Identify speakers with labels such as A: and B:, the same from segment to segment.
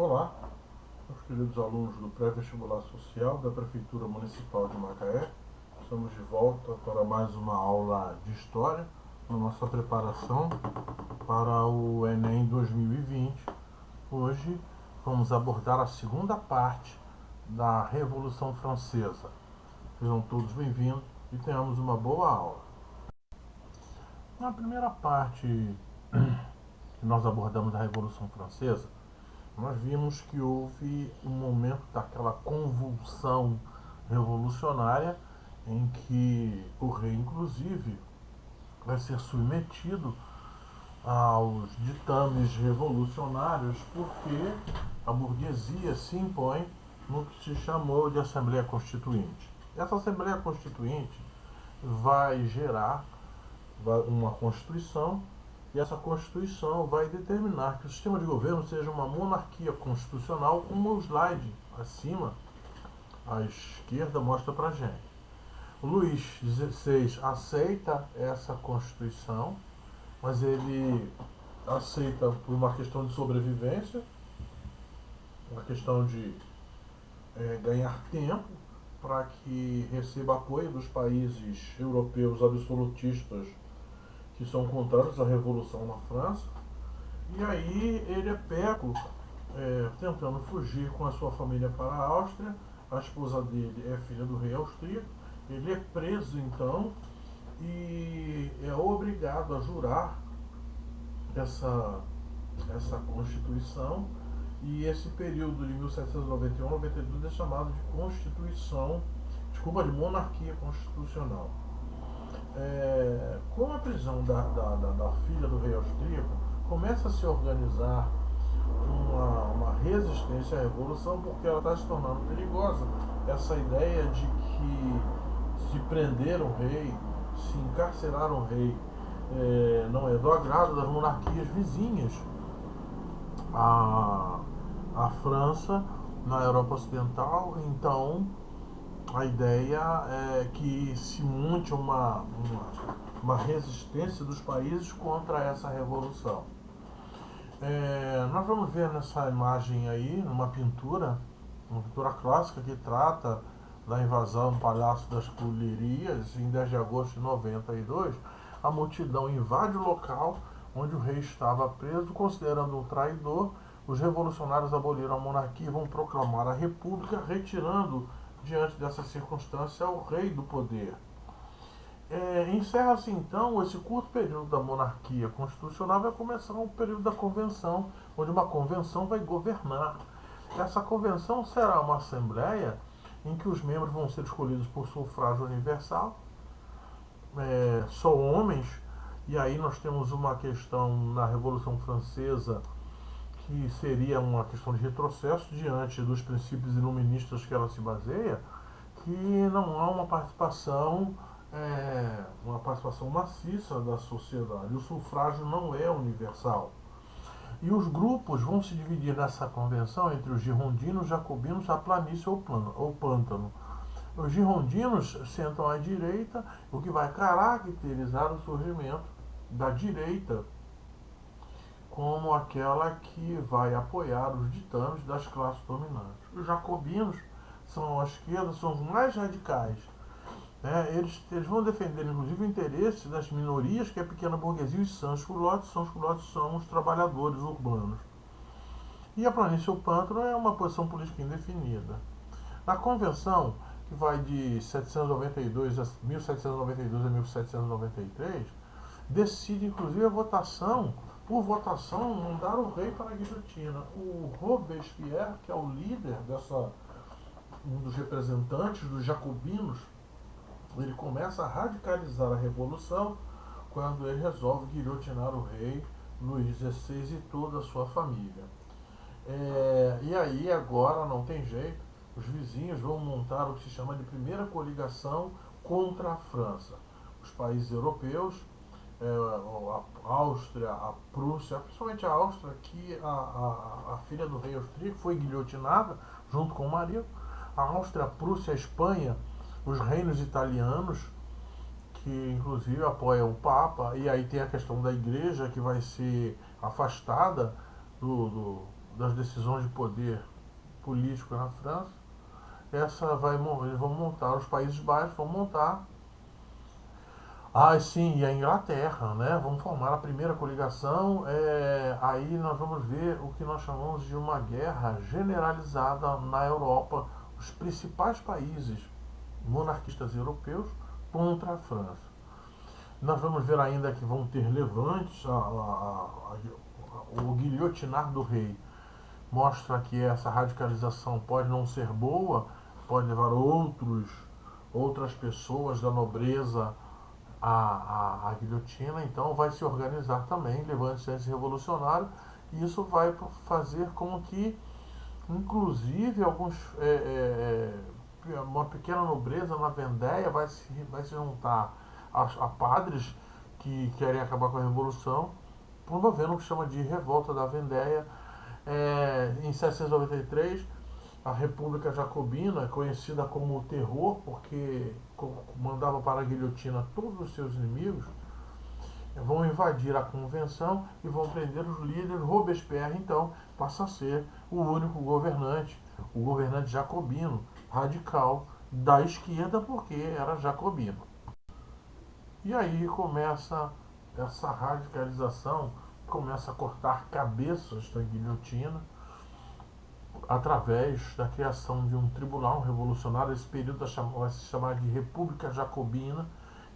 A: Olá, meus queridos alunos do pré-vestibular social da Prefeitura Municipal de Macaé. Estamos de volta para mais uma aula de História, na nossa preparação para o Enem 2020. Hoje vamos abordar a segunda parte da Revolução Francesa. Sejam todos bem-vindos e tenhamos uma boa aula. Na primeira parte que nós abordamos a Revolução Francesa, nós vimos que houve um momento daquela convulsão revolucionária em que o rei, inclusive, vai ser submetido aos ditames revolucionários porque a burguesia se impõe no que se chamou de Assembleia Constituinte. Essa Assembleia Constituinte vai gerar uma Constituição, e essa Constituição vai determinar que o sistema de governo seja uma monarquia constitucional, como o slide acima à esquerda mostra pra gente. O Luís XVI aceita essa Constituição, mas ele aceita por uma questão de sobrevivência, uma questão de ganhar tempo para que receba apoio dos países europeus absolutistas que são contrários à Revolução na França. E aí ele é pego tentando fugir com a sua família para a Áustria. A esposa dele é filha do rei austríaco. Ele é preso então e é obrigado a jurar essa Constituição. E esse período de 1791-92 é chamado de de monarquia constitucional. Com a prisão da filha do rei austríaco, começa a se organizar uma resistência à revolução, porque ela está se tornando perigosa. Essa ideia de que se prender um rei, se encarcerar um rei, não é do agrado das monarquias vizinhas à França, na Europa Ocidental. Então a ideia é que se monte uma resistência dos países contra essa revolução. Nós vamos ver nessa imagem aí, uma pintura clássica que trata da invasão do Palácio das Tulherias em 10 de agosto de 92. A multidão invade o local onde o rei estava preso, considerando um traidor. Os revolucionários aboliram a monarquia e vão proclamar a república, retirando, diante dessa circunstância, o rei do poder. Encerra-se então esse curto período da monarquia constitucional, vai começar o período da convenção, onde uma convenção vai governar. Essa convenção será uma assembleia em que os membros vão ser escolhidos por sufrágio universal, só homens. E aí nós temos uma questão na Revolução Francesa que seria uma questão de retrocesso diante dos princípios iluministas que ela se baseia, que não há uma participação maciça da sociedade. O sufrágio não é universal. E os grupos vão se dividir nessa convenção entre os girondinos, jacobinos, a planície ou pântano. Os girondinos sentam à direita, o que vai caracterizar o surgimento da direita como aquela que vai apoiar os ditames das classes dominantes. Os jacobinos são à esquerda, são os mais radicais. Eles vão defender, inclusive, o interesse das minorias, que é a pequena burguesia, e os sans-culottes. Sans-culottes são os trabalhadores urbanos. E a planície ou pântano é uma posição política indefinida. Na convenção, que vai de 1792 a 1793, decide, inclusive, a votação, por votação, mandar o rei para a guilhotina. O Robespierre, que é o líder um dos representantes dos jacobinos, ele começa a radicalizar a revolução quando ele resolve guilhotinar o rei Luís XVI e toda a sua família. E aí agora não tem jeito, os vizinhos vão montar o que se chama de primeira coligação contra a França. Os países europeus, a Áustria, a Prússia, principalmente a Áustria, que a filha do rei austríaco foi guilhotinada junto com o marido. A Áustria, a Prússia, a Espanha, os reinos italianos, que inclusive apoiam o Papa. E aí tem a questão da igreja, que vai ser afastada das decisões de poder político na França, eles vão montar, os Países Baixos vão montar, sim, e a Inglaterra, né? Vão formar a primeira coligação. Aí nós vamos ver o que nós chamamos de uma guerra generalizada na Europa, os principais países monarquistas europeus contra a França. Nós vamos ver ainda que vão ter levantes, o guilhotinar do rei mostra que essa radicalização pode não ser boa, pode levar outras pessoas da nobreza à guilhotina, então vai se organizar também levante antirrevolucionário, e isso vai fazer com que, inclusive, uma pequena nobreza na Vendéia vai se juntar a padres que querem acabar com a revolução, promovendo o que chama de revolta da Vendéia. Em 793, a República Jacobina, conhecida como o Terror, porque mandava para a guilhotina todos os seus inimigos, vão invadir a convenção e vão prender os líderes. Robespierre, então, passa a ser o único governante, o governante jacobino, radical, da esquerda, porque era jacobino. E aí começa essa radicalização, começa a cortar cabeças da guilhotina, através da criação de um tribunal revolucionário. Esse período vai se chamar de República Jacobina,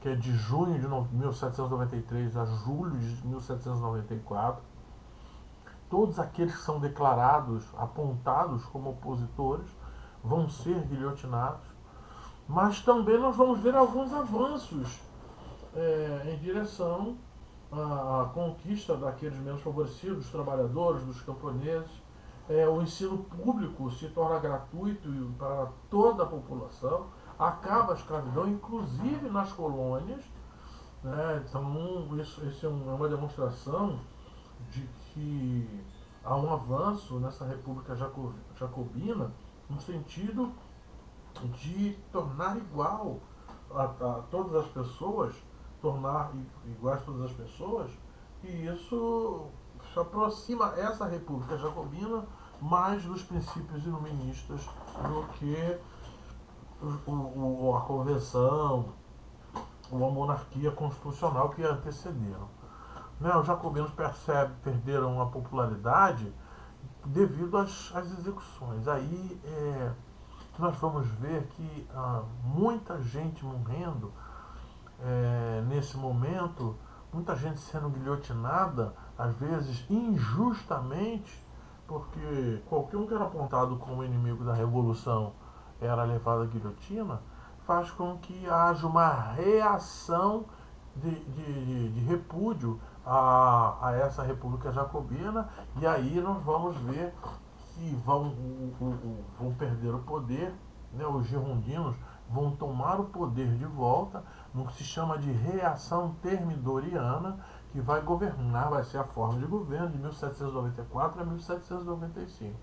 A: que é de junho de 1793 a julho de 1794. Todos aqueles que são declarados, apontados como opositores, vão ser guilhotinados. Mas também nós vamos ver alguns avanços em direção à conquista daqueles menos favorecidos, dos trabalhadores, dos camponeses. O ensino público se torna gratuito para toda a população, acaba a escravidão, inclusive nas colônias. Né? Então, isso é uma demonstração de que há um avanço nessa República Jacobina, no sentido de tornar igual a todas as pessoas, tornar iguais todas as pessoas, e isso se aproxima essa República Jacobina mais dos princípios iluministas do que a convenção ou a monarquia constitucional que antecederam. Né, os jacobinos perderam a popularidade devido às execuções. Aí nós vamos ver que muita gente morrendo nesse momento, muita gente sendo guilhotinada, às vezes injustamente, porque qualquer um que era apontado como inimigo da revolução era levado à guilhotina, faz com que haja uma reação de repúdio a essa República Jacobina, e aí nós vamos ver que vão perder o poder, né? Os girondinos vão tomar o poder de volta, no que se chama de reação termidoriana, que vai governar, vai ser a forma de governo de 1794 a 1795.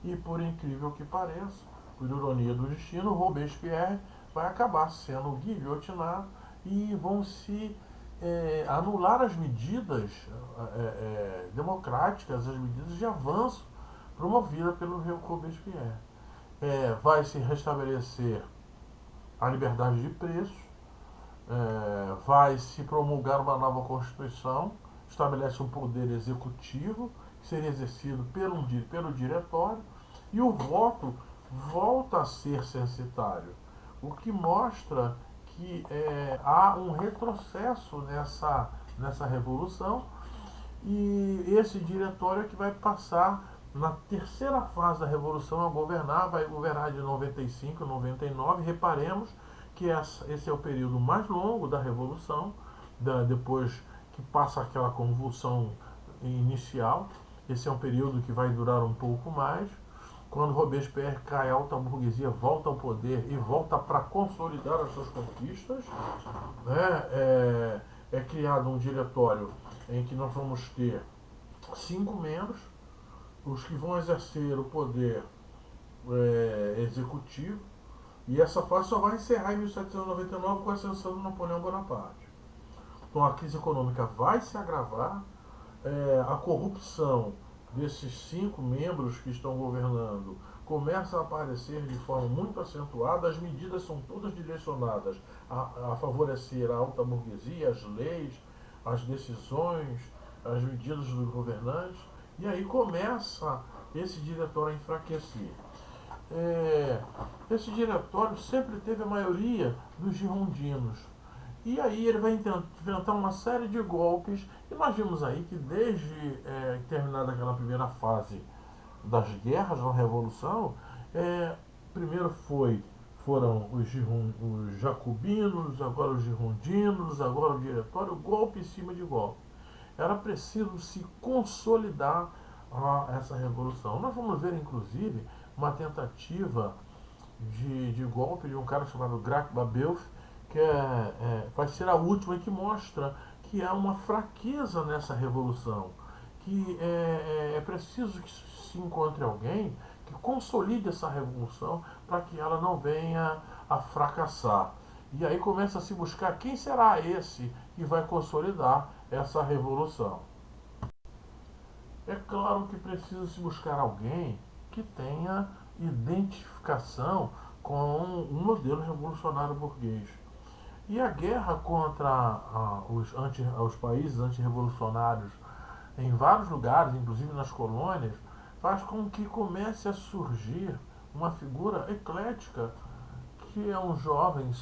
A: E por incrível que pareça, por ironia do destino, Robespierre vai acabar sendo guilhotinado e vão se anular as medidas democráticas, as medidas de avanço promovidas pelo Robespierre. Vai se restabelecer a liberdade de preços, vai se promulgar uma nova Constituição, estabelece um poder executivo que seria exercido pelo diretório, e o voto volta a ser censitário, o que mostra que há um retrocesso nessa revolução, e esse diretório é que vai passar na terceira fase da revolução a governar, vai governar de 95 a 99. Reparemos que esse é o período mais longo da revolução, depois que passa aquela convulsão inicial. Esse é um período que vai durar um pouco mais. Quando Robespierre cai, a alta burguesia volta ao poder e volta para consolidar as suas conquistas. Né? É criado um diretório em que nós vamos ter 5 membros, os que vão exercer o poder executivo, e essa fase só vai encerrar em 1799 com a ascensão do Napoleão Bonaparte. Então a crise econômica vai se agravar, a corrupção desses 5 membros que estão governando começa a aparecer de forma muito acentuada, as medidas são todas direcionadas a favorecer a alta burguesia, as leis, as decisões, as medidas dos governantes, e aí começa esse diretório a enfraquecer. Esse diretório sempre teve a maioria dos girondinos. E aí ele vai inventar uma série de golpes, e nós vimos aí que desde terminada aquela primeira fase das guerras da Revolução, primeiro foram os jacobinos, agora os girondinos, agora o diretório, golpe em cima de golpe. Era preciso se consolidar essa revolução. Nós vamos ver, inclusive, uma tentativa de golpe de um cara chamado Grac Babeuf, que vai ser a última, e que mostra que há uma fraqueza nessa revolução, que é preciso que se encontre alguém que consolide essa revolução para que ela não venha a fracassar. E aí começa a se buscar quem será esse que vai consolidar essa revolução. É claro que precisa se buscar alguém que tenha identificação com um modelo revolucionário burguês. E a guerra contra os países antirrevolucionários em vários lugares, inclusive nas colônias, faz com que comece a surgir uma figura eclética, que é um jovem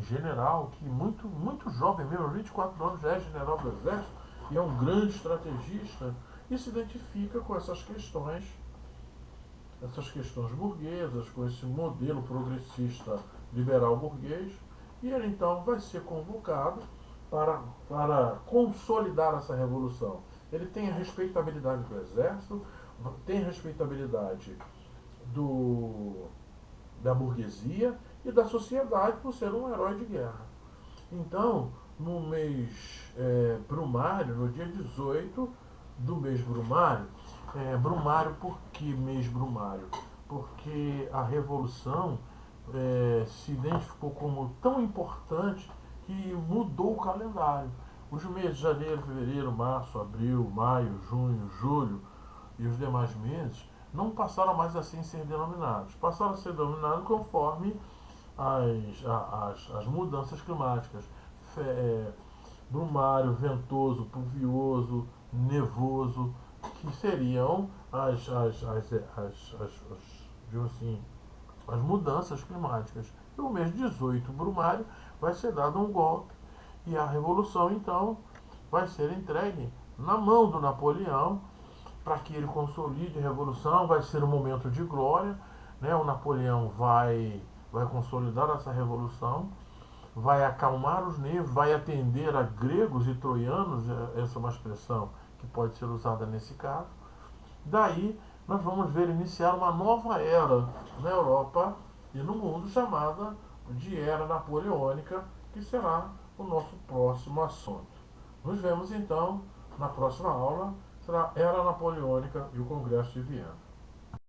A: general, que muito jovem mesmo, 24 anos, já é general do exército e é um grande estrategista, e se identifica com essas questões burguesas, com esse modelo progressista liberal burguês, e ele então vai ser convocado para consolidar essa revolução. Ele tem a respeitabilidade do exército, tem a respeitabilidade da burguesia e da sociedade por ser um herói de guerra. Então, no mês brumário, no dia 18 do mês brumário, brumário, por que mês brumário? Porque a revolução se identificou como tão importante que mudou o calendário. Os meses de janeiro, fevereiro, março, abril, maio, junho, julho e os demais meses não passaram mais assim a ser denominados. Passaram a ser denominados conforme as mudanças climáticas. Brumário, ventoso, pluvioso, nevoso, que seriam as mudanças climáticas. E o mês 18, brumário, vai ser dado um golpe, e a revolução então vai ser entregue na mão do Napoleão para que ele consolide a revolução. Vai ser um momento de glória, né? O Napoleão vai consolidar essa revolução, vai acalmar os nervos, vai atender a gregos e troianos, essa é uma expressão que pode ser usada nesse caso. Daí nós vamos ver iniciar uma nova era na Europa e no mundo, chamada de Era Napoleônica, que será o nosso próximo assunto. Nos vemos então na próxima aula, será Era Napoleônica e o Congresso de Viena.